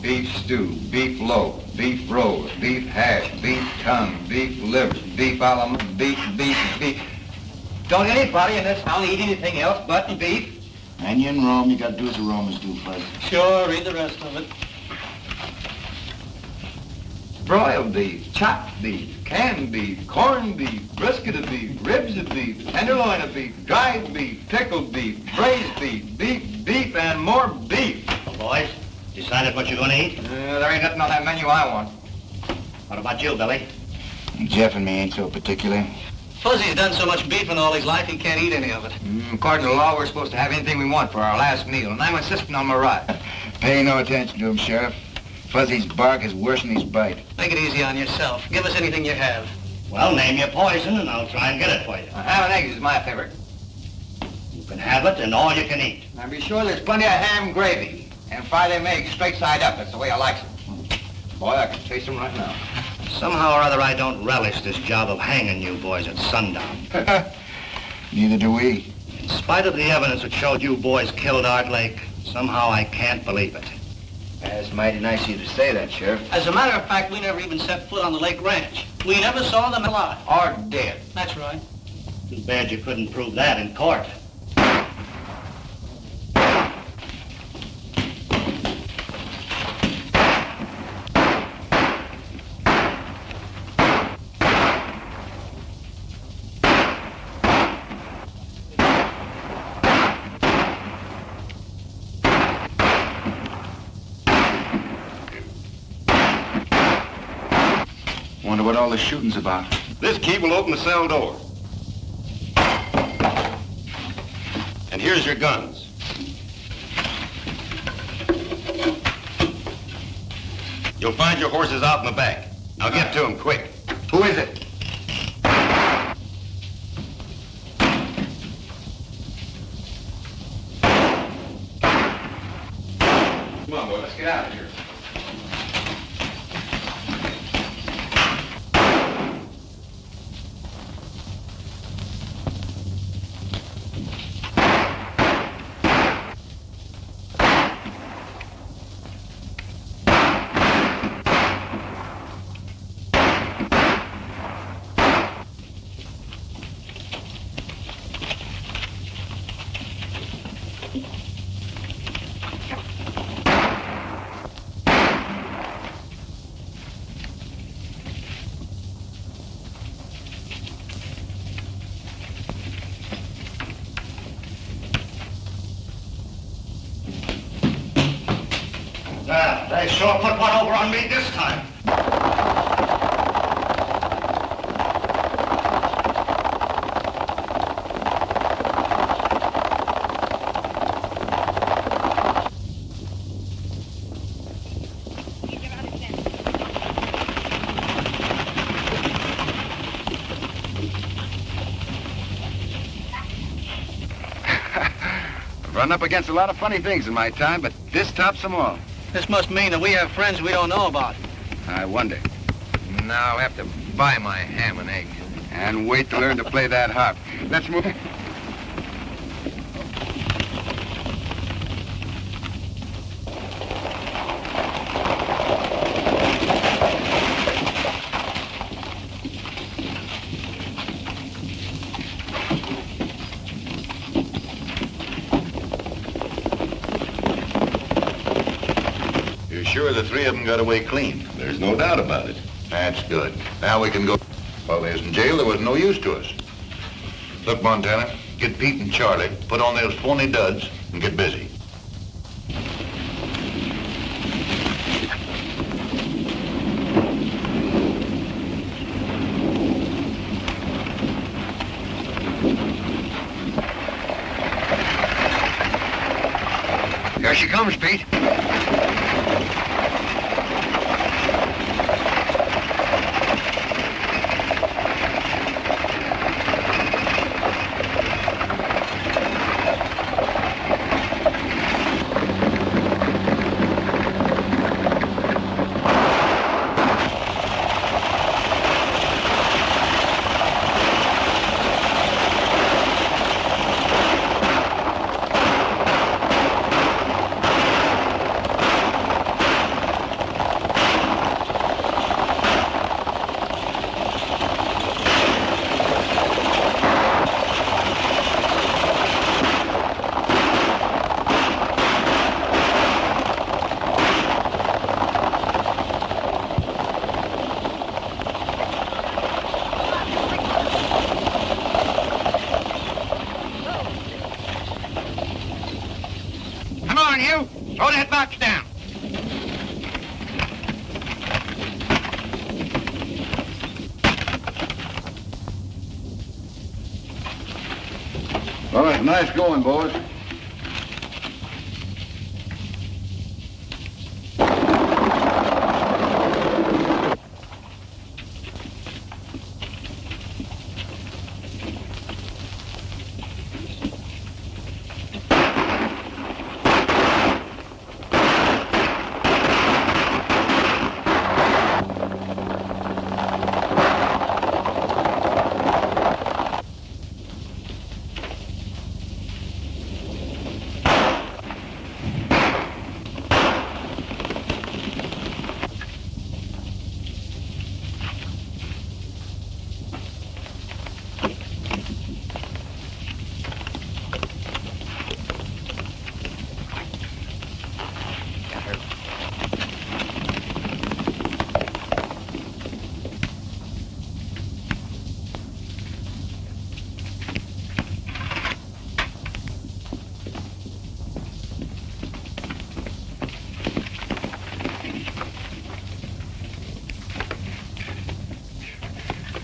beef stew, beef loaf, beef roast, beef hash, beef tongue, beef liver, beef alum, beef. Don't anybody in this town eat anything else but beef? And you in Rome, you gotta do as the Romans do, Fuzzy. Sure, read the rest of it. Broiled beef, chopped beef, canned beef, corned beef, brisket of beef, ribs of beef, tenderloin of beef, dried beef, pickled beef, braised beef, and more beef. Well, boys, decided what you're gonna eat? There ain't nothing on that menu I want. What about you, Billy? Jeff and me ain't so particular. Fuzzy's done so much beefing all his life, he can't eat any of it. According to the law, we're supposed to have anything we want for our last meal, and I'm insisting on my right. Pay no attention to him, Sheriff. Fuzzy's bark is worse than his bite. Make it easy on yourself. Give us anything you have. Well, name your poison, and I'll try and get it for you. Ham and eggs is my favorite. You can have it, and all you can eat. Now be sure there's plenty of ham gravy, and fry them eggs straight side up. That's the way I like them. Boy, I can taste them right now. Somehow or other, I don't relish this job of hanging you boys at sundown. Neither do we. In spite of the evidence that showed you boys killed Art Lake, somehow I can't believe it. That's mighty nice of you to say that, Sheriff. As a matter of fact, we never even set foot on the Lake Ranch. We never saw them alive. Or dead. That's right. Too bad you couldn't prove that in court. Wonder what all the shooting's about. This key will open the cell door. And here's your guns. You'll find your horses out in the back. Now get to them quick. Who is it? Come on, boy, let's get out of here. They sure put one over on me this time. I've run up against a lot of funny things in my time, but this tops them all. This must mean that we have friends we don't know about. I wonder. Now I have to buy my ham and eggs. And wait to learn to play that harp. Let's move. Sure the three of them got away clean. There's no doubt about it. That's good. Now we can go. While they was in jail, there was no use to us. Look, Montana, get Pete and Charlie, put on those phony duds, and get busy. Here she comes, Pete. Nice going, boys.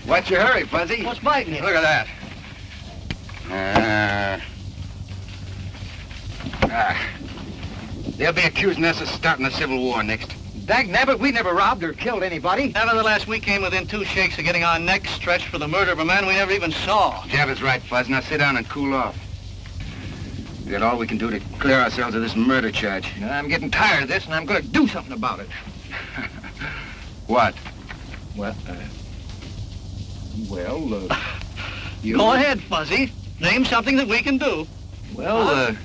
What's your hurry, Fuzzy? What's biting you? Look at that. They'll be accusing us of starting a civil war next. Dagnabbit, we never robbed or killed anybody. Nevertheless, we came within 2 shakes of getting our necks stretched for the murder of a man we never even saw. Jeff is right, Fuzz. Now sit down and cool off. We got all we can do to clear ourselves of this murder charge. I'm getting tired of this, and I'm going to do something about it. What? Well, you... Go ahead, Fuzzy. Name something that we can do. Well,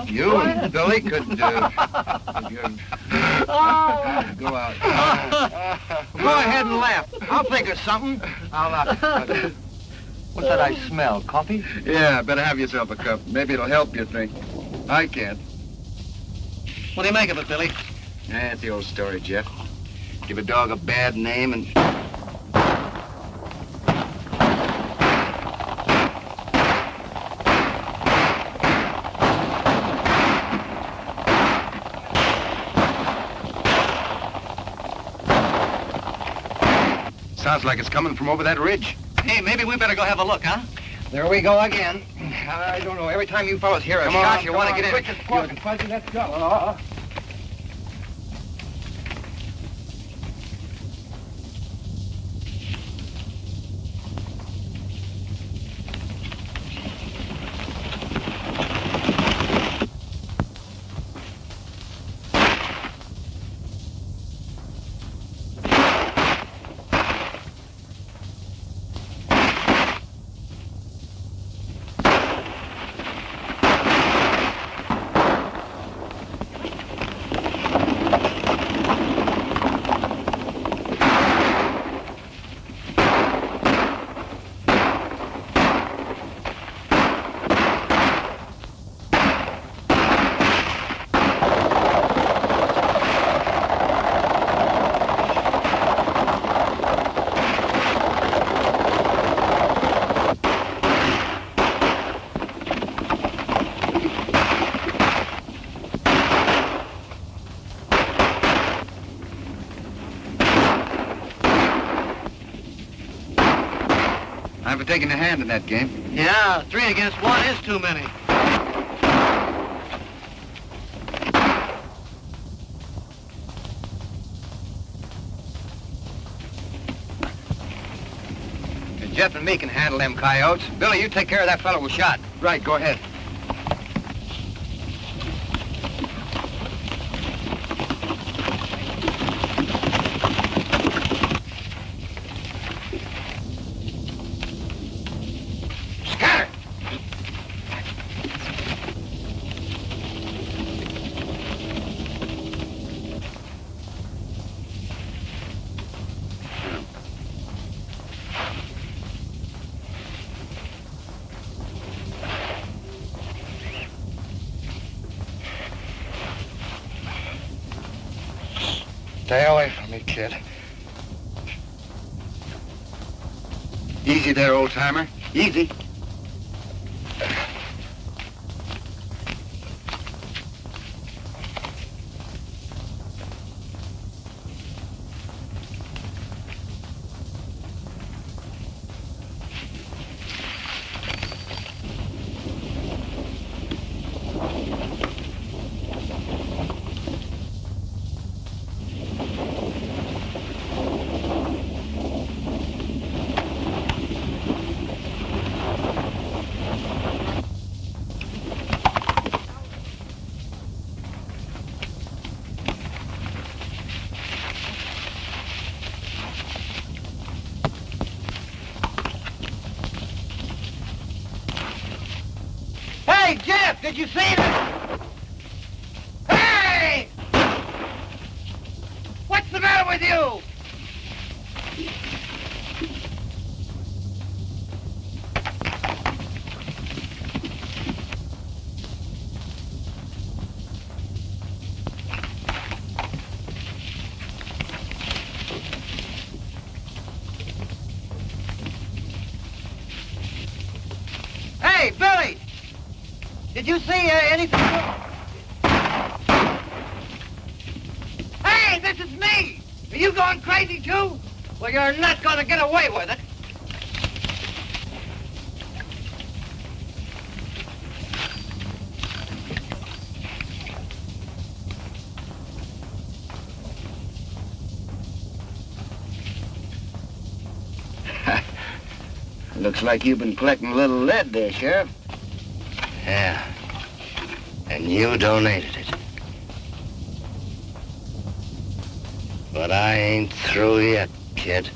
you and Billy could, go out. Go ahead and laugh. I'll think of something. What's that I smell? Coffee? Yeah, better have yourself a cup. Maybe it'll help you think. I can't. What do you make of it, Billy? That's the old story, Jeff. Give a dog a bad name and... Sounds like it's coming from over that ridge. Hey, maybe we better go have a look, huh? There we go again. I don't know. Every time you fellows hear a shot, you want to get in. Quick and Fuzzy, let's go. I'm for taking a hand in that game. Yeah, 3 against 1 is too many. Jeff and me can handle them coyotes. Billy, you take care of that fellow who shot. Right, go ahead. Scatter! Stay away from me, kid. Easy there, old-timer. Easy. Sheriff, did you see this? Hey! What's the matter with you? Hey, Billy! Did you see anything? Hey, this is me! Are you going crazy too? Well, you're not going to get away with it. Looks like you've been collecting a little lead there, Sheriff. Yeah. And you donated it. But I ain't through yet, kid.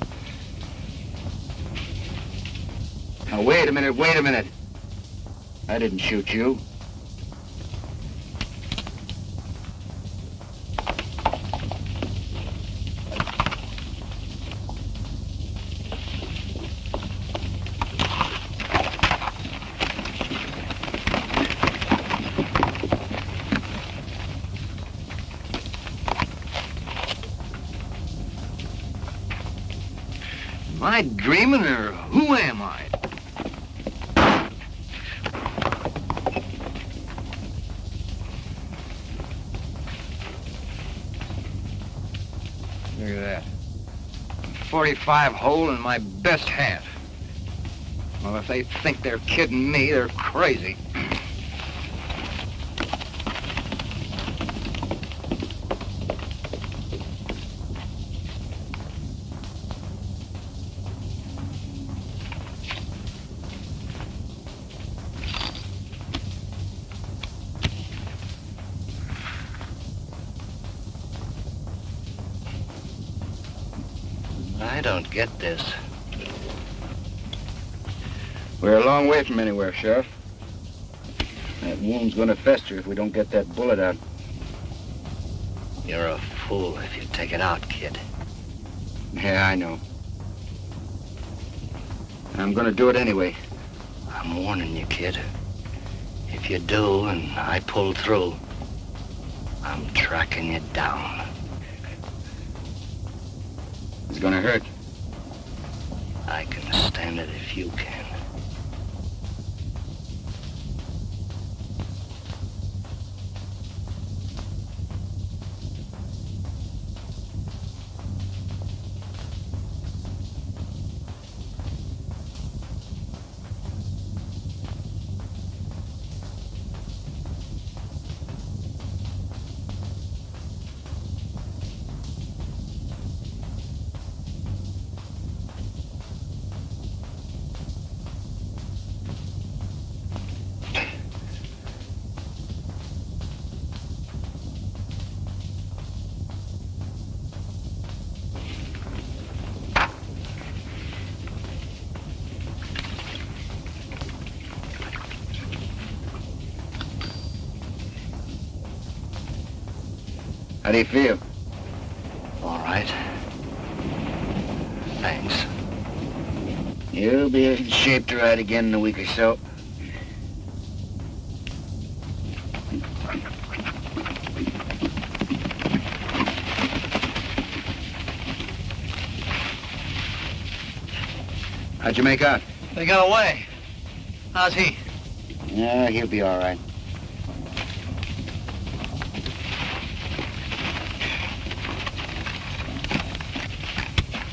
Now, wait a minute. I didn't shoot you. Am I dreaming, or who am I? Look at that. 45 hole in my best hat. Well, if they think they're kidding me, they're crazy. I don't get this. We're a long way from anywhere, Sheriff. That wound's gonna fester if we don't get that bullet out. You're a fool if you take it out, kid. Yeah, I know. I'm gonna do it anyway. I'm warning you, kid. If you do and I pull through, I'm tracking you down. It's gonna hurt. I can stand it if you can. How do you feel? All right. Thanks. You'll be in shape to ride again in a week or so. How'd you make out? They got away. How's he? Yeah, he'll be all right.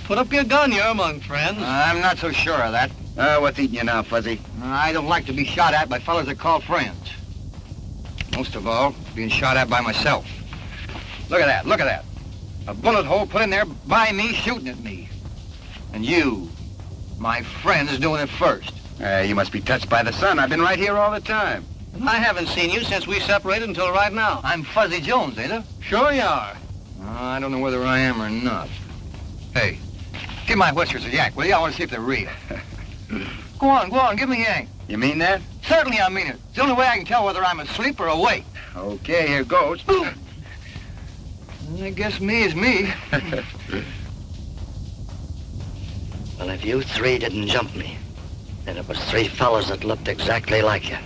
Put up your gun, you're among friends. I'm not so sure of that. What's eating you now, Fuzzy? I don't like to be shot at by fellas that call friends. Most of all, being shot at by myself. Look at that. A bullet hole put in there by me shooting at me. And you, my friend, is doing it first. You must be touched by the sun. I've been right here all the time. I haven't seen you since we separated until right now. I'm Fuzzy Jones, ain't I? Sure you are. I don't know whether I am or not. Hey, give my whiskers a yank, will you? I want to see if they're real. Go on, give me a yank. You mean that? Certainly I mean it. It's the only way I can tell whether I'm asleep or awake. Okay, here goes. I guess me is me. Well, if you three didn't jump me, then it was three fellas that looked exactly like you.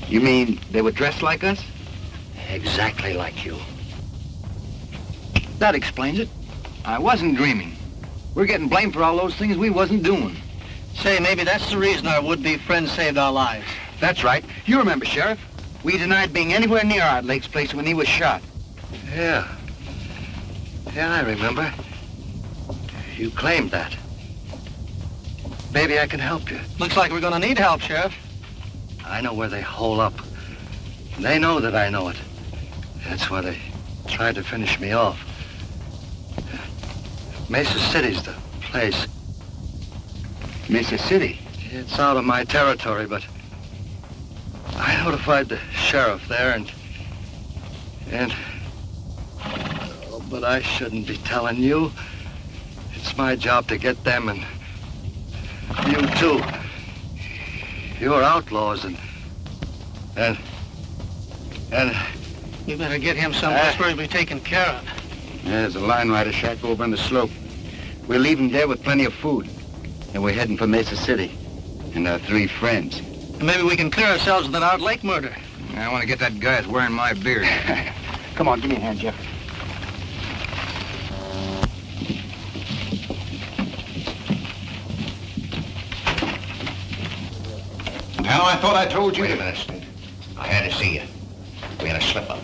You mean they were dressed like us? Exactly like you. That explains it. I wasn't dreaming. We're getting blamed for all those things we wasn't doing. Say, maybe that's the reason our would-be friend saved our lives. That's right. You remember, Sheriff. We denied being anywhere near Art Lake's place when he was shot. Yeah. Yeah, I remember. You claimed that. Maybe I can help you. Looks like we're gonna need help, Sheriff. I know where they hole up. They know that I know it. That's why they tried to finish me off. Mesa City's the place. Mesa City? It's out of my territory, but I notified the sheriff there and oh, but I shouldn't be telling you. It's my job to get them and you too. You're outlaws and We better get him someplace where he'll be taken care of. Yeah, there's a line rider shack over on the slope. We'll leave him there with plenty of food. And we're heading for Mesa City. And our three friends. And maybe we can clear ourselves of that Art Lake murder. I want to get that guy that's wearing my beard. Come on, give me a hand, Jeff. Now, I thought I told you. Wait a minute, Stanton. I had to see you. We had a slip-up.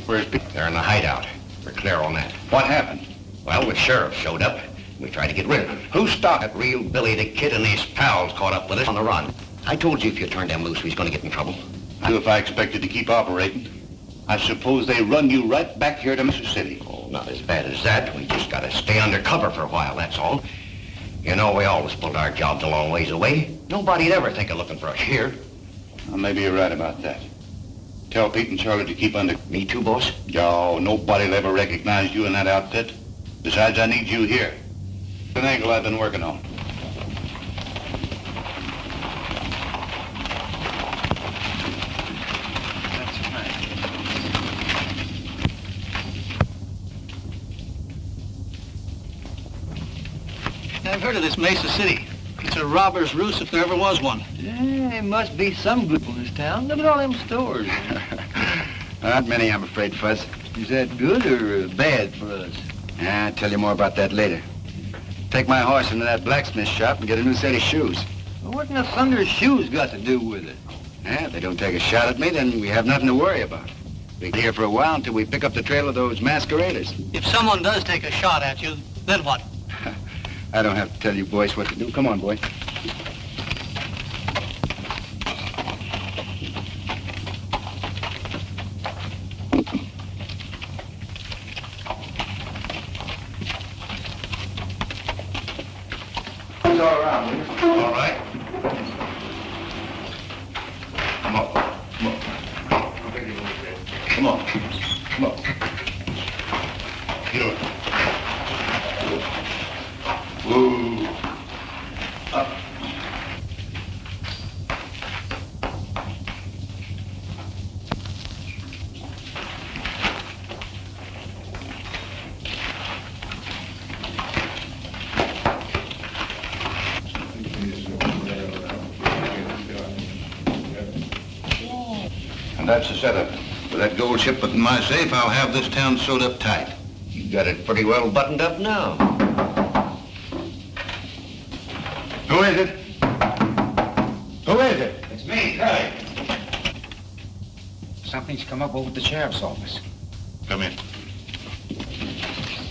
Where's Pete? They're in the hideout. We're clear on that. What happened? Well, the sheriff showed up. We tried to get rid of him. Who stopped it? That real Billy the Kid and his pals caught up with us on the run. I told you if you turned them loose, we was going to get in trouble. If I expected to keep operating, I suppose they run you right back here to Mesa City. Oh, not as bad as that. We just got to stay under cover for a while, that's all. You know, we always pulled our jobs a long ways away. Nobody'd ever think of looking for us here. Well, maybe you're right about that. Tell Pete and Charlie to keep under... Me too, boss? No, nobody'll ever recognize you in that outfit. Besides, I need you here. An angle I've been working on. I've heard of this Mesa City. It's a robber's roost if there ever was one. There must be some good in this town. Look at all them stores. Not many, I'm afraid, Fuzz. Is that good or bad for us? I'll tell you more about that later. Take my horse into that blacksmith shop and get a new set of shoes. Well, what in the thunder's shoes got to do with it? If they don't take a shot at me, then we have nothing to worry about. We'll be here for a while until we pick up the trail of those masqueraders. If someone does take a shot at you, then what? I don't have to tell you boys what to do. Come on, boy. Who's all around, will you? All right. Come on. Come on. Come on. Come on. Get over. Whoa. Up. And that's the setup. With that gold shipment in my safe, I'll have this town sewed up tight. You got it pretty well buttoned up now. Who is it? Who is it? It's me, Curly. Something's come up over at the sheriff's office. Come in.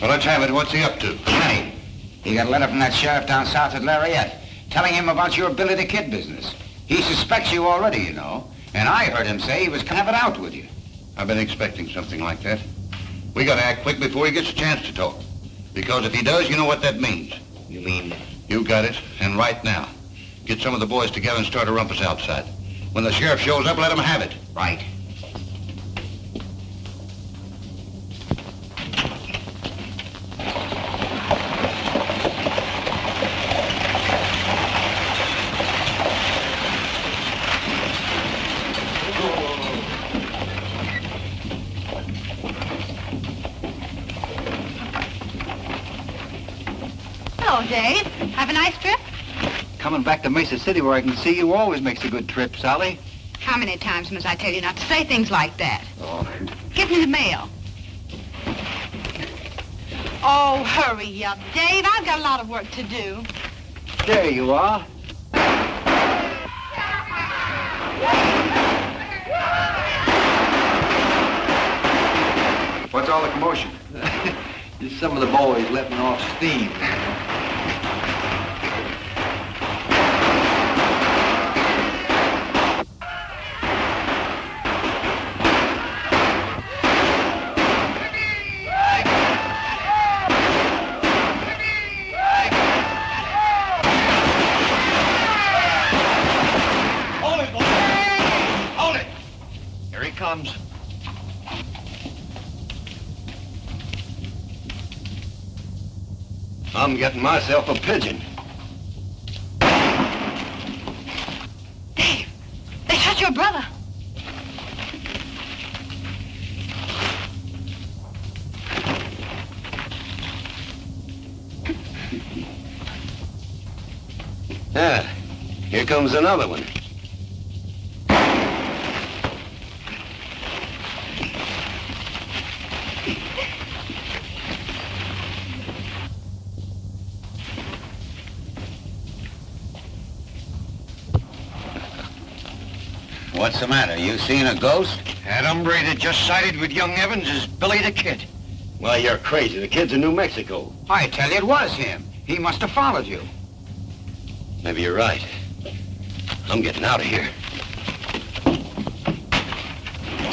Well, let's have it. What's he up to? Hey, he got a letter from that sheriff down south at Lariat telling him about your Billy the Kid business. He suspects you already, you know. And I heard him say he was going to have it out with you. I've been expecting something like that. We gotta act quick before he gets a chance to talk. Because if he does, you know what that means. You mean? You got it, and right now. Get some of the boys together and start a rumpus outside. When the sheriff shows up, let him have it. Right. Hello, Dave. Have a nice trip? Coming back to Mesa City where I can see you always makes a good trip, Sally. How many times must I tell you not to say things like that? Oh. Give me the mail. Oh, hurry up, Dave. I've got a lot of work to do. There you are. What's all the commotion? Just some of the boys letting off steam. Hold it, boy! Hold it! Here he comes. I'm getting myself a pigeon. Dave, they shot your brother. Yeah, here comes another one. What's the matter? You seen a ghost? That hombre that just sided with young Evans is Billy the Kid. Well, you're crazy. The kid's in New Mexico. I tell you, it was him. He must have followed you. Maybe you're right. I'm getting out of here.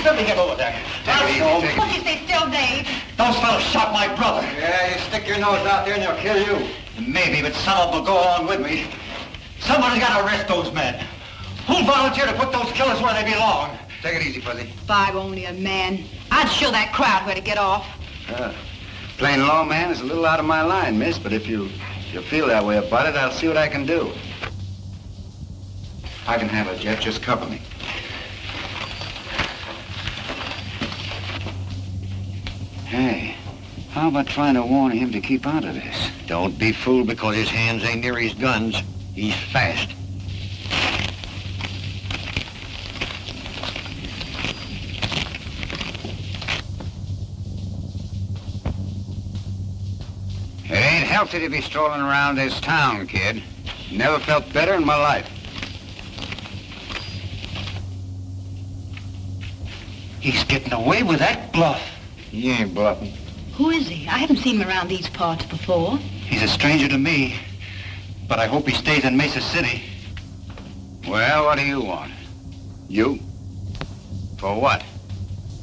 Let me get over there. Won't you stay still, Dave? Those fellas shot my brother. Yeah, you stick your nose out there and they'll kill you. Maybe, but some of them will go along with me. Somebody's got to arrest those men. Who'll volunteer to put those killers where they belong? Take it easy, Fuzzy. If I were only a man, I'd show that crowd where to get off. Plain law man is a little out of my line, miss, but if you feel that way about it, I'll see what I can do. I can handle it, Jeff. Just cover me. Hey, how about trying to warn him to keep out of this? Don't be fooled because his hands ain't near his guns. He's fast. It ain't healthy to be strolling around this town, kid. Never felt better in my life. He's getting away with that bluff. He ain't bluffing. Who is he? I haven't seen him around these parts before. He's a stranger to me, but I hope he stays in Mesa City. Well, what do you want? You? For what?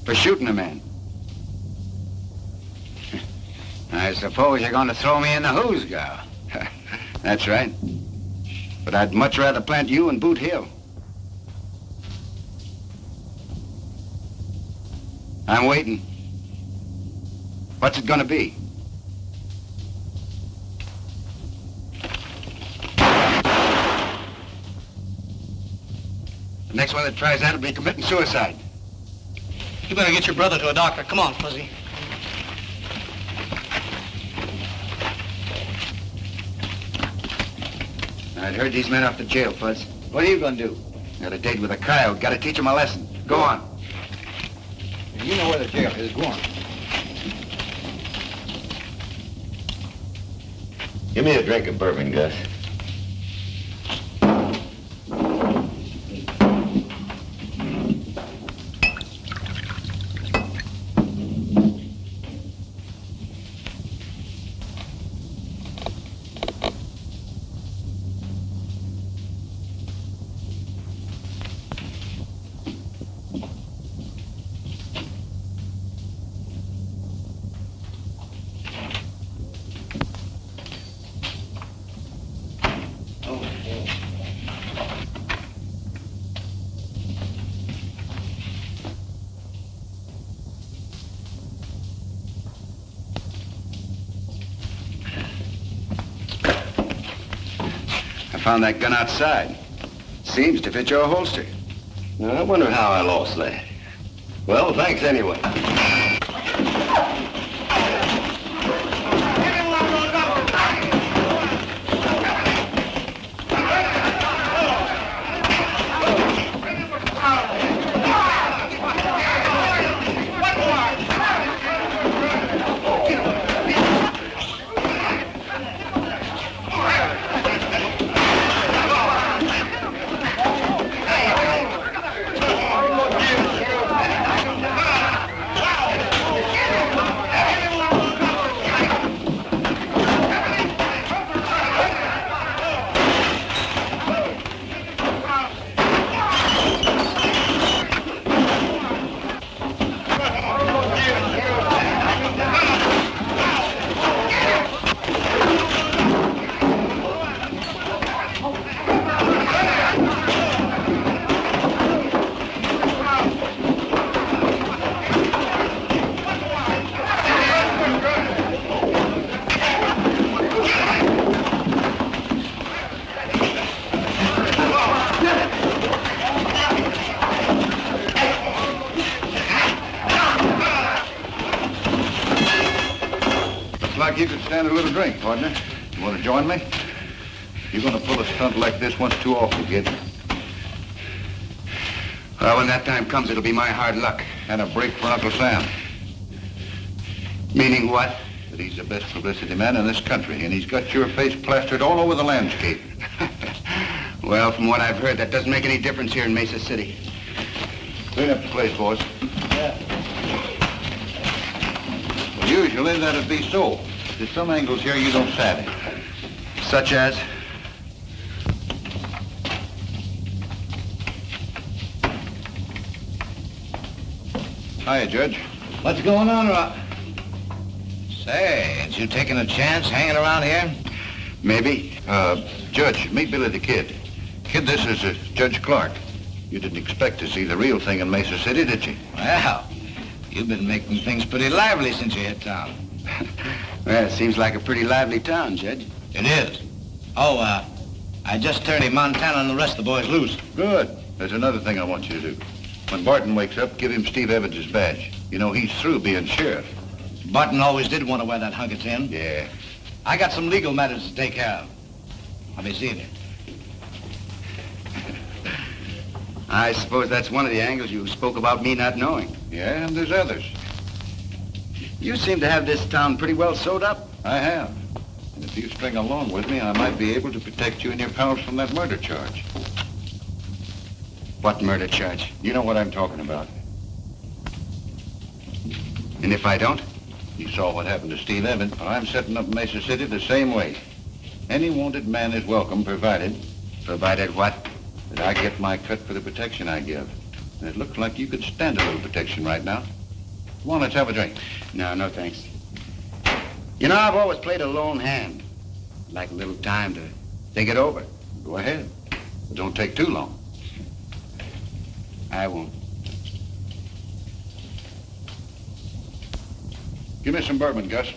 For shooting a man. I suppose you're going to throw me in the hoosgow. That's right. But I'd much rather plant you in Boot Hill. I'm waiting. What's it gonna be? The next one that tries that will be committing suicide. You better get your brother to a doctor. Come on, Fuzzy. I'd heard these men off to jail, Fuzz. What are you gonna do? Got a date with a coyote. Got to teach him a lesson. Go on. You know where the jail is. Go on. Give me a drink of bourbon, Gus. I found that gun outside. Seems to fit your holster. I wonder how I lost that. Well, thanks anyway. Looks like you could stand a little drink, partner. You want to join me? You're going to pull a stunt like this once too often, kid. Well, when that time comes, it'll be my hard luck. And a break for Uncle Sam. Meaning what? That he's the best publicity man in this country, and he's got your face plastered all over the landscape. Well, from what I've heard, that doesn't make any difference here in Mesa City. Clean up the place, boys. Well, usually that'd be so. There's some angles here you don't savvy. Such as? Hiya, Judge. What's going on, Rob? Say, ain't you taking a chance hanging around here? Maybe. Judge, meet Billy the Kid. Kid, this is Judge Clark. You didn't expect to see the real thing in Mesa City, did you? Well, you've been making things pretty lively since you hit town. Well, it seems like a pretty lively town, Judge. It is. Oh, I just turned him Montana and the rest of the boys loose. Good. There's another thing I want you to do. When Barton wakes up, give him Steve Evans' badge. You know, he's through being sheriff. Barton always did want to wear that hunk of tin. Yeah. I got some legal matters to take care of. I'll be seeing you. I suppose that's one of the angles you spoke about me not knowing. Yeah, and there's others. You seem to have this town pretty well sewed up. I have. And if you string along with me, I might be able to protect you and your pals from that murder charge. What murder charge? You know what I'm talking about. And if I don't? You saw what happened to Steve Evans. Well, I'm setting up Mesa City the same way. Any wanted man is welcome, provided... Provided what? That I get my cut for the protection I give. And it looks like you could stand a little protection right now. Come on, let's have a drink. No, no thanks. You know, I've always played a lone hand. I'd like a little time to think it over. Go ahead. But don't take too long. I won't. Give me some bourbon, Gus.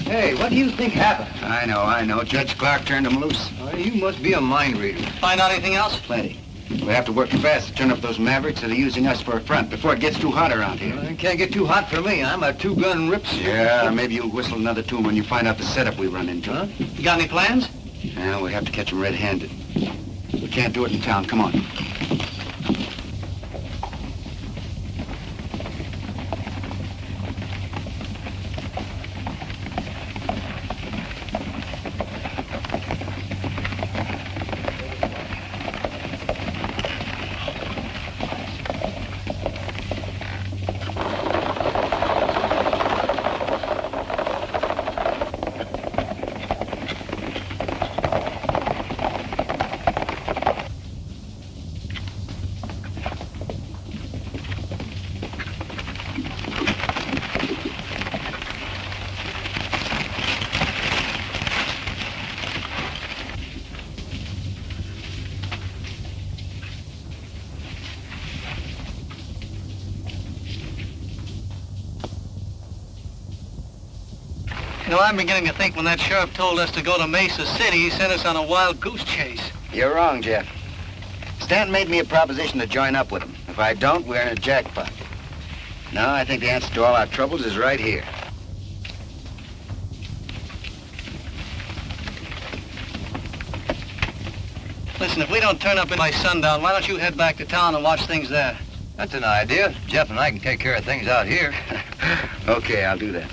Hey, what do you think happened? I know. Judge Clark turned him loose. You must be a mind reader. Find out anything else? Plenty. We have to work fast to turn up those mavericks that are using us for a front before it gets too hot around here. It can't get too hot for me. I'm a two-gun rips. Yeah, maybe you'll whistle another tune when you find out the setup we run into. Huh? You got any plans? Yeah, we have to catch them red-handed. We can't do it in town. Come on. You know, I'm beginning to think when that sheriff told us to go to Mesa City, he sent us on a wild goose chase. You're wrong, Jeff. Stanton made me a proposition to join up with him. If I don't, we're in a jackpot. No, I think the answer to all our troubles is right here. Listen, if we don't turn up by sundown, why don't you head back to town and watch things there? That's an idea. Jeff and I can take care of things out here. Okay, I'll do that.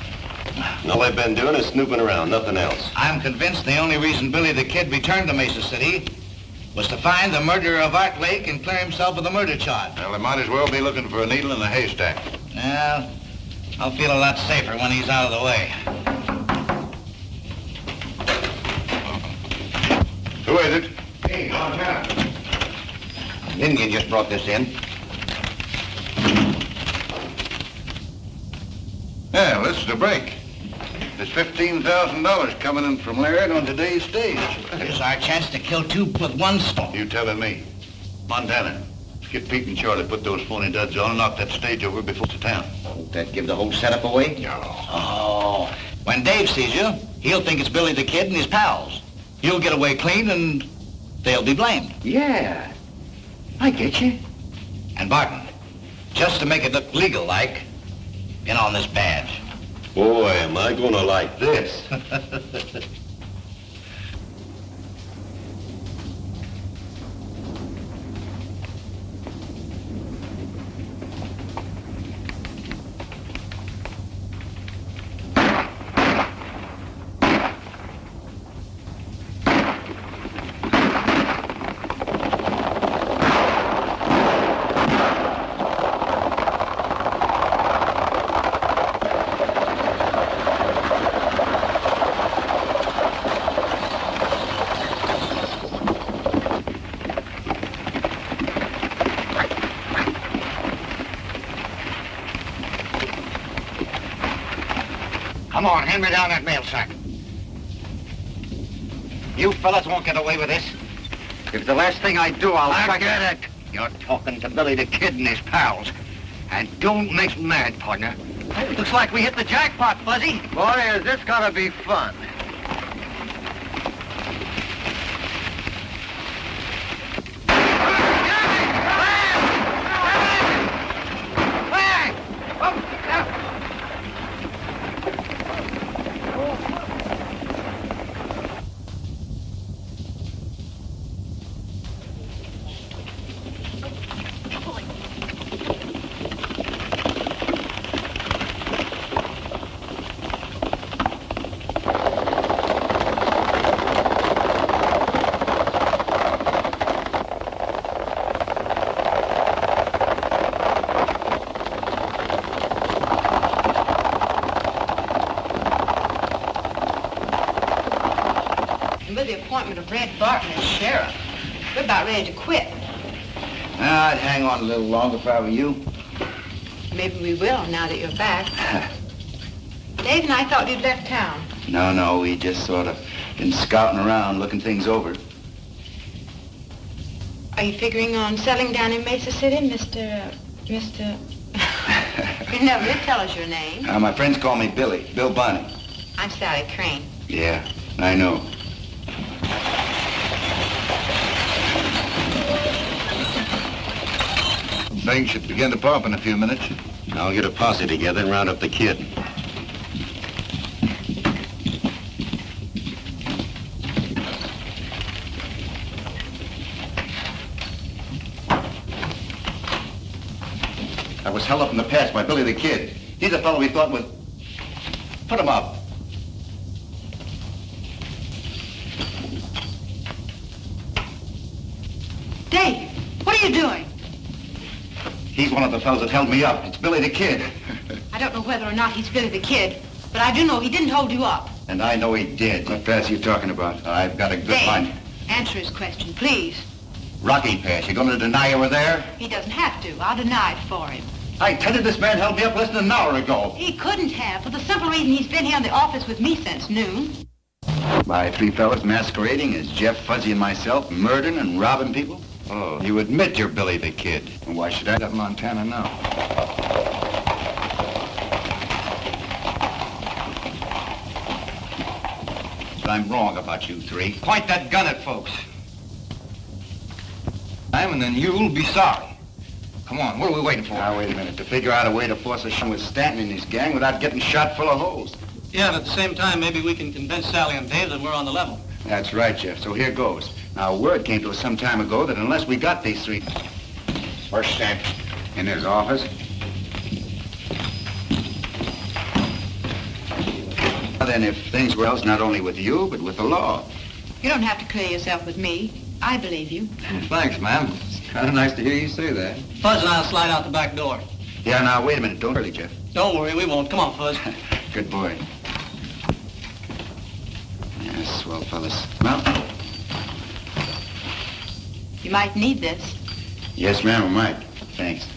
And all they've been doing is snooping around, nothing else. I'm convinced the only reason Billy the Kid returned to Mesa City was to find the murderer of Art Lake and clear himself of the murder charge. Well, they might as well be looking for a needle in a haystack. Well, I'll feel a lot safer when he's out of the way. Who is it? Hey, Montana. Indian just brought this in. Yeah, this is a break. There's $15,000 coming in from Laird on today's stage. Here's our chance to kill two with one stone. You telling me. Montana, get Pete and Charlie, put those phony duds on and knock that stage over before it's to town. Won't that give the whole setup away? No. Oh, when Dave sees you, he'll think it's Billy the Kid and his pals. You'll get away clean and they'll be blamed. Yeah. I get you. And Barton, just to make it look legal-like, in on this badge. Boy, am I gonna like this. Come on, hand me down that mail sack. You fellas won't get away with this. If it's the last thing I do, I'll get it. You're talking to Billy the Kid and his pals. And don't make me mad, partner. Looks like we hit the jackpot, Fuzzy. Boy, is this gonna be fun. With the appointment of Red Barton as sheriff, we're about ready to quit. I'd hang on a little longer if I were you. Maybe we will now that you're back. Dave and I thought you'd left town. No, we just sort of been scouting around, looking things over. Are you figuring on settling down in Mesa City, Mr. You never did tell us your name. My friends call me Billy, Bill Bunny. I'm Sally Crane. Yeah, I know. Things should begin to pump in a few minutes. I'll get a posse together and round up the kid. I was held up in the past by Billy the Kid. He's a fellow we thought was... Put him up. Dave, what are you doing? He's one of the fellows that held me up. It's Billy the Kid. I don't know whether or not he's Billy the Kid, but I do know he didn't hold you up. And I know he did. What pass are you talking about? I've got a good Dave, line. answer his question, please. Rocky Pass. You gonna deny you were there? He doesn't have to. I'll deny it for him. I tell you, this man held me up less than an hour ago. He couldn't have, for the simple reason he's been here in the office with me since noon. By three fellas masquerading as Jeff, Fuzzy, and myself, murdering and robbing people? Oh, you admit you're Billy the Kid. And why should I let Montana know? But I'm wrong about you three. Point that gun at folks. And then you'll be sorry. Come on, what are we waiting for? Now, wait a minute. To figure out a way to force a shot with Stanton and his gang without getting shot full of holes. Yeah, but at the same time, maybe we can convince Sally and Dave that we're on the level. That's right, Jeff. So here goes. Now, word came to us some time ago that unless we got these three... Where's Stanton? In his office. Then if things were else, not only with you, but with the law. You don't have to clear yourself with me. I believe you. Thanks, ma'am. It's kind of nice to hear you say that. Fuzz and I'll slide out the back door. Yeah, now, wait a minute. Don't hurry, Jeff. Don't worry, we won't. Come on, Fuzz. Good boy. Yes, swell fellas. Well, You might need this. yes, ma'am, I might. Thanks.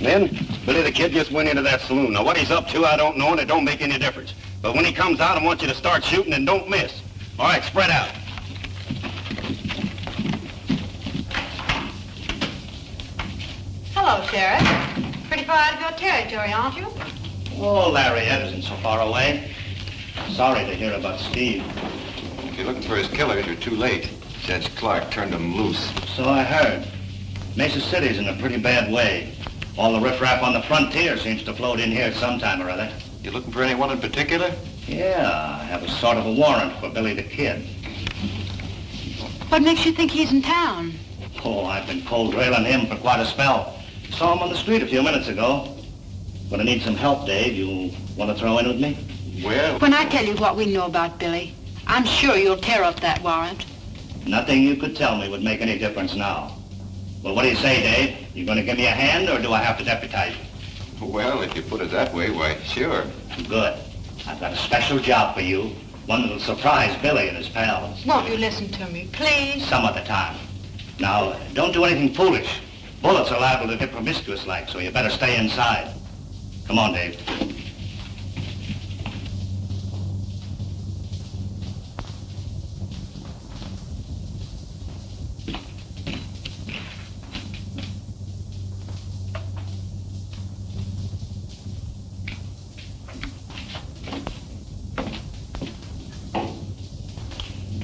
Then, Billy the Kid just went into that saloon. Now, what he's up to, I don't know, and it don't make any difference. But when he comes out, I want you to start shooting and don't miss. All right, spread out. Hello, Sheriff. Pretty far out of your territory, aren't you? Oh, Lariat isn't so far away. Sorry to hear about Steve. If you're looking for his killers, you're too late. Judge Clark turned him loose. So I heard. Mesa City's in a pretty bad way. All the riffraff on the frontier seems to float in here at some time or other. You looking for anyone in particular? Yeah, I have a sort of a warrant for Billy the Kid. What makes you think he's in town? Oh, I've been cold railing him for quite a spell. Saw him on the street a few minutes ago. But I need some help, Dave. You want to throw in with me? Well, When I tell you what we know about Billy, I'm sure you'll tear up that warrant. Nothing you could tell me would make any difference now. Well, what do you say, Dave? You going to give me a hand, or do I have to deputize you? well, if you put it that way, why, sure. Good. I've got a special job for you. One that'll surprise Billy and his pals. Won't you listen to me, please? Some other time. Now, don't do anything foolish. Bullets are liable to get promiscuous like, so you better stay inside. Come on, Dave.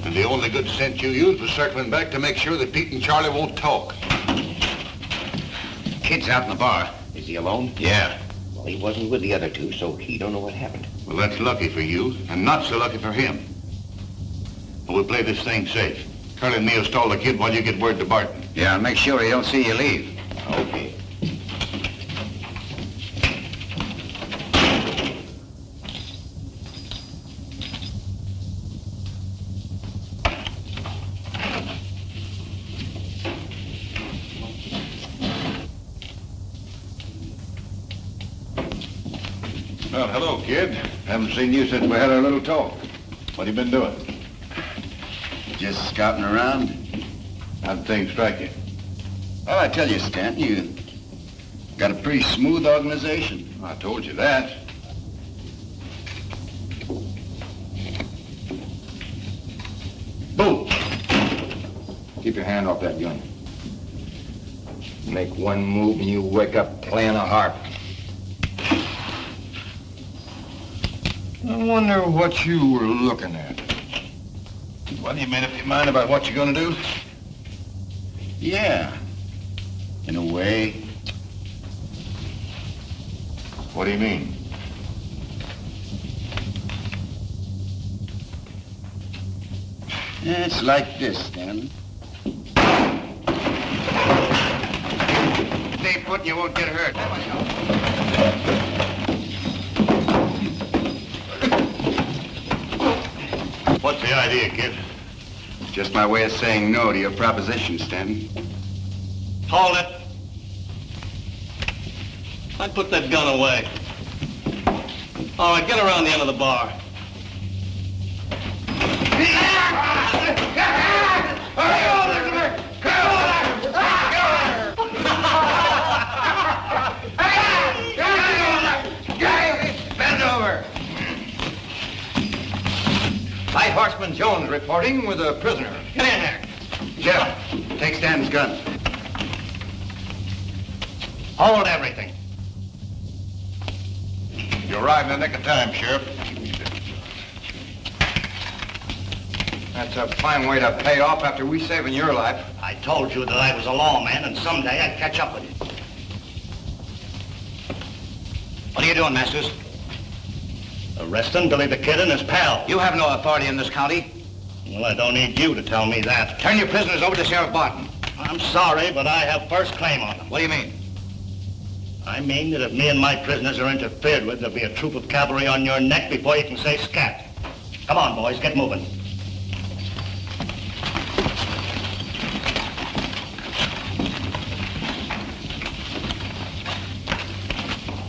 And the only good sense you used was circling back to make sure that Pete and Charlie won't talk. Kid's out in the bar. Is he alone? Yeah. Well, he wasn't with the other two, so he don't know what happened. Well, that's lucky for you, and not so lucky for him. But we'll play this thing safe. Curly and me'll stall the kid while you get word to Barton. Yeah, and make sure he don't see you leave. Okay. Well, hello, kid. Haven't seen you since we had our little talk. What have you been doing? Just scouting around. How'd things strike you? Well, I tell you, Stanton, you got a pretty smooth organization. I told you that. Boom! Keep your hand off that gun. Make one move and you wake up playing a harp. I wonder what you were looking at. Well, you made up your mind about what you're gonna do? Yeah, in a way. What do you mean? It's like this, Stanton. Stay put and you won't get hurt. What's the idea, kid? Just my way of saying no to your proposition, Stanton. Hold it. I'd put that gun away. All right, get around the end of the bar. Bend over. Light Horseman Jones reporting with a prisoner. Get in there. Jeff, take Stanton's gun. Hold everything. You arrived in the nick of time, Sheriff. That's a fine way to pay off after we saving your life. I told you that I was a lawman and someday I'd catch up with you. What are you doing, Masters? Arresting Billy the Kid and his pal. You have no authority in this county. Well, I don't need you to tell me that. Turn your prisoners over to Sheriff Barton. I'm sorry, but I have first claim on them. What do you mean? I mean that if me and my prisoners are interfered with, there'll be a troop of cavalry on your neck before you can say scat. Come on, boys, get moving.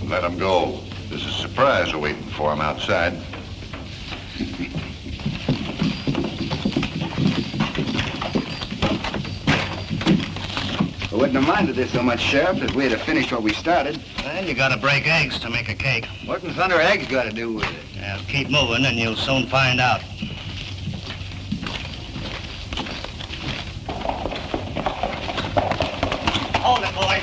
Let him go. There's a surprise awaiting for him outside. wouldn't have minded this so much, Sheriff, if we had finished what we started. Well, you gotta break eggs to make a cake. What in thunder eggs got to do with it? Now, keep moving and you'll soon find out. Hold it, boy.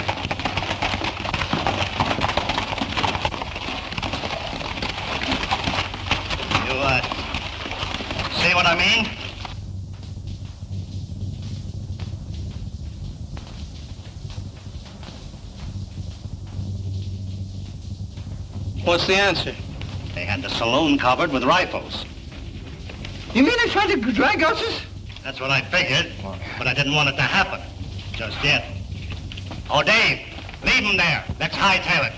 You, see what I mean? What's the answer? They had the saloon covered with rifles. You mean they tried to drag us? That's what I figured, but I didn't want it to happen. Just yet. Oh, Dave, leave him there. Let's hightail it.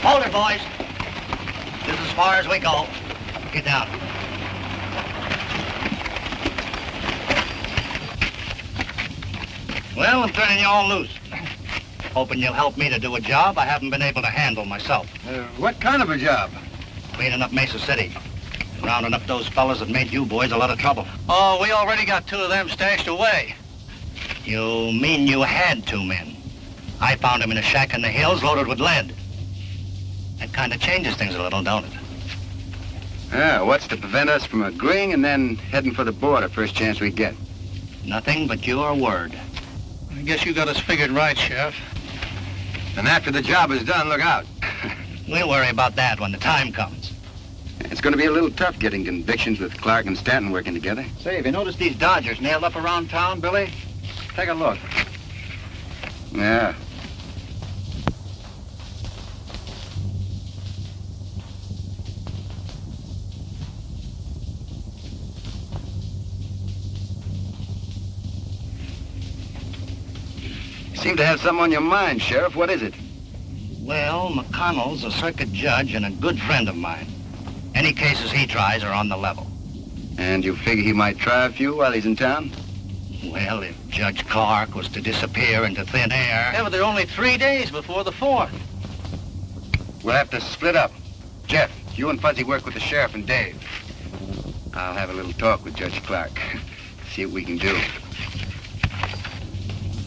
Hold it, boys. This is as far as we go. Get down. Well, I'm turning you all loose. Hoping you'll help me to do a job I haven't been able to handle myself. What kind of a job? Cleaning up Mesa City. Rounding up those fellas that made you boys a lot of trouble. Oh, we already got 2 of them stashed away. You mean you had 2 men? I found them in a shack in the hills loaded with lead. That kind of changes things a little, don't it? Yeah, what's to prevent us from agreeing and then heading for the border first chance we get? Nothing but your word. I guess you got us figured right, Sheriff. And after the job is done, look out. We'll worry about that when the time comes. It's going to be a little tough getting convictions with Clark and Stanton working together. Say, have you noticed these Dodgers nailed up around town, Billy? Take a look. Yeah. You seem to have something on your mind, Sheriff. What is it? Well, McConnell's a circuit judge and a good friend of mine. Any cases he tries are on the level. And you figure he might try a few while he's in town? Well, if Judge Clark was to disappear into thin air... Yeah, but there are only 3 days before the 4th. We'll have to split up. Jeff, you and Fuzzy work with the sheriff and Dave. I'll have a little talk with Judge Clark. See what we can do.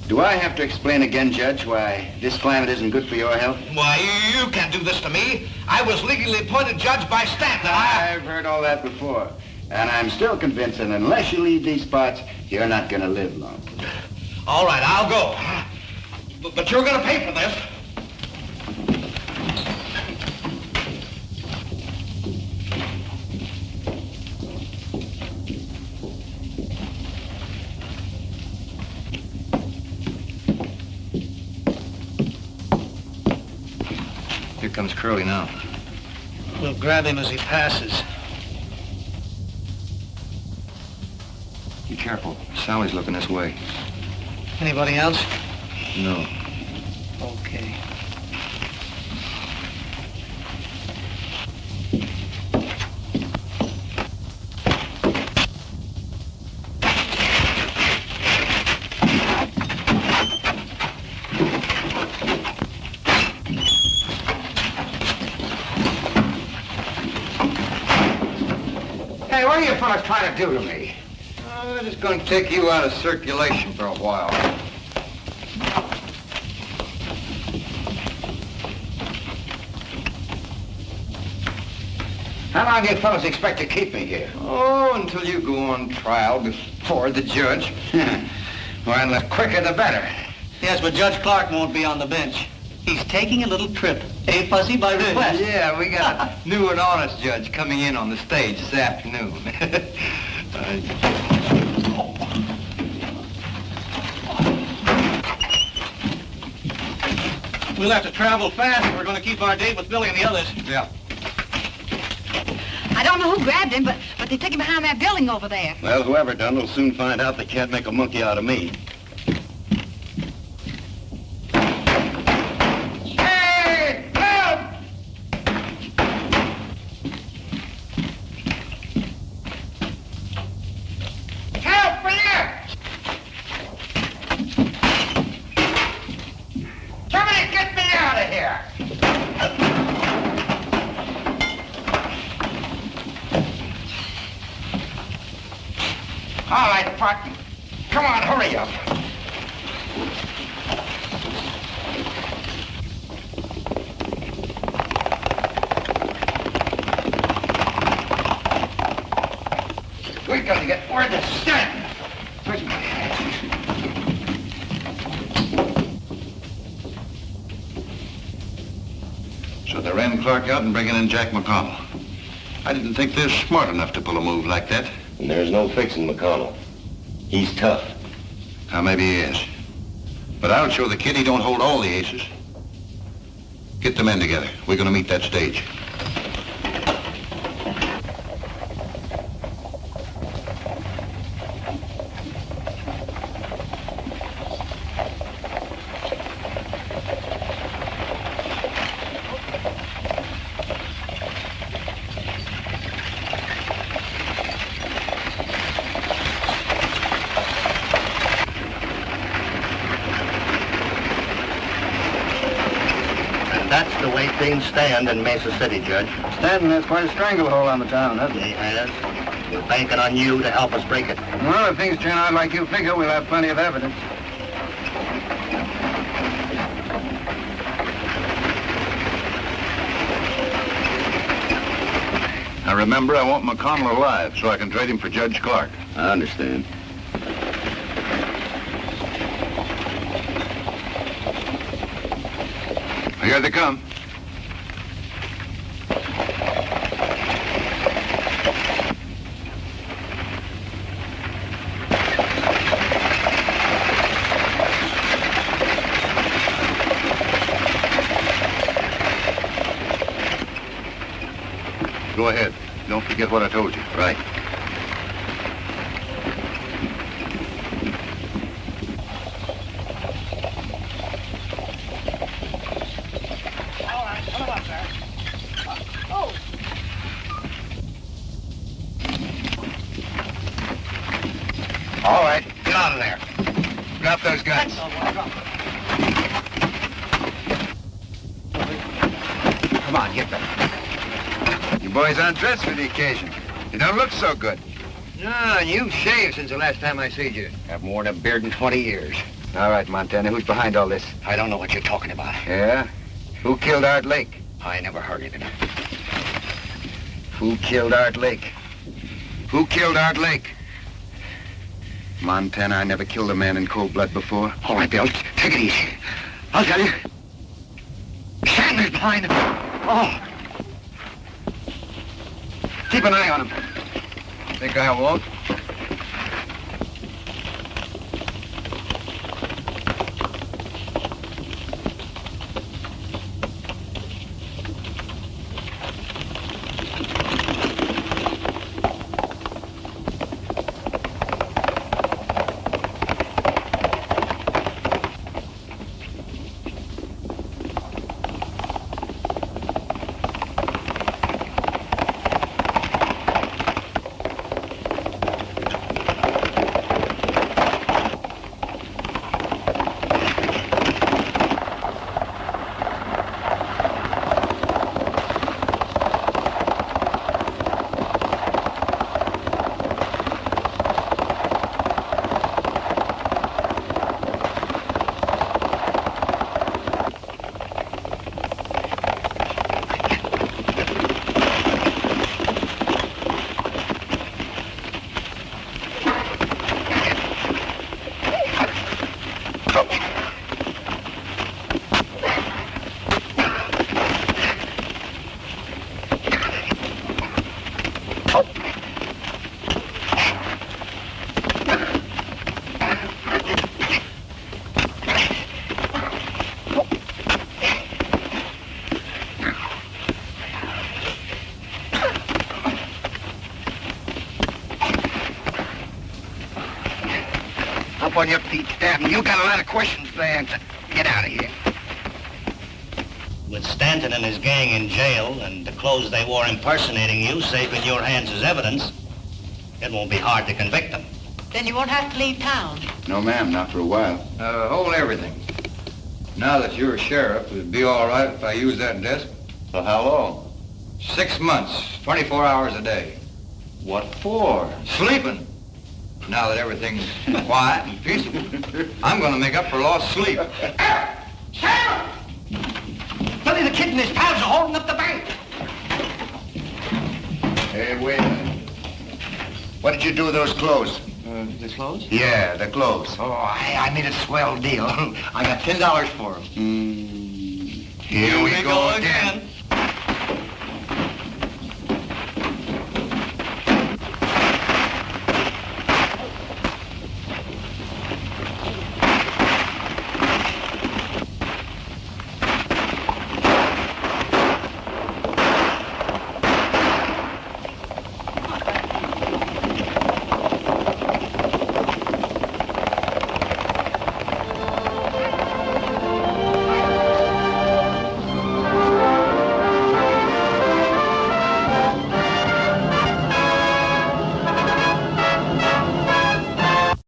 Do I have to explain again, Judge, why this climate isn't good for your health? Why, you can't do this to me. I was legally appointed judge by Stanton. I've heard all that before. And I'm still convinced that unless you leave these parts, you're not going to live long. All right, I'll go. But you're going to pay for this. Here comes Curly now. We'll grab him as he passes. Be careful. Sally's looking this way. Anybody else? No. Okay. Hey, what are you fellas trying to do to me? I'm just going to take you out of circulation for a while. How long do you fellas expect to keep me here? Oh, until you go on trial before the judge. Well, the quicker the better. Yes, but Judge Clark won't be on the bench. He's taking a little trip. Eh, Fuzzy, by request? Yeah, we got a new and honest judge coming in on the stage this afternoon. We'll have to travel fast if we're going to keep our date with Billy and the others. Yeah. I don't know who grabbed him, but they took him behind that building over there. Well, whoever done will soon find out they can't make a monkey out of me. Hey, help! right, partner. Come on, hurry up. We gotta get word to Stanton. Where's my hat? So they ran Clark out and bringing in Jack McConnell. I didn't think they're smart enough to pull a move like that. And there's no fixing McConnell. He's tough. Now, maybe he is. But I'll show the kid he don't hold all the aces. Get the men together. We're gonna meet that stage. That's the way things stand in Mesa City, Judge. Stanton has quite a stranglehold on the town, hasn't he? He has. We're banking on you to help us break it. Well, if things turn out like you figure, we'll have plenty of evidence. Now remember, I want McConnell alive so I can trade him for Judge Clark. I understand. Here they come. Go ahead. Don't forget what I told you. Right. All right, get out of there. Drop those guns. Come on, get them. You boys undressed for the occasion. You don't look so good. No, you've shaved since the last time I seen you. I've worn a beard in 20 years. All right, Montana, who's behind all this? I don't know what you're talking about. Yeah? Who killed Art Lake? I never heard of it. Who killed Art Lake? Who killed Art Lake? Montana, I never killed a man in cold blood before. All right, Bill, take it easy. I'll tell you. Stanton is behind him. Oh. Keep an eye on him. Think I won't? Up on your feet, Stanton. You got a lot of questions to answer. Get out of here. With Stanton and his gang in jail and the clothes they wore impersonating you safe in your hands as evidence, it won't be hard to convict them. Then you won't have to leave town. No, ma'am, not for a while. Hold everything. Now that you're a sheriff, it'd be all right if I use that desk. For how long? 6 months, 24 hours a day. What for? Sleeping. Now that everything's quiet and peaceful, I'm going to make up for lost sleep. Sheriff! Billy the Kid and his pals are holding up the bank. Hey, wait a minute. What did you do with those clothes? The clothes? Yeah, the clothes. Oh, I made a swell deal. I got $10 for them. Here we go again.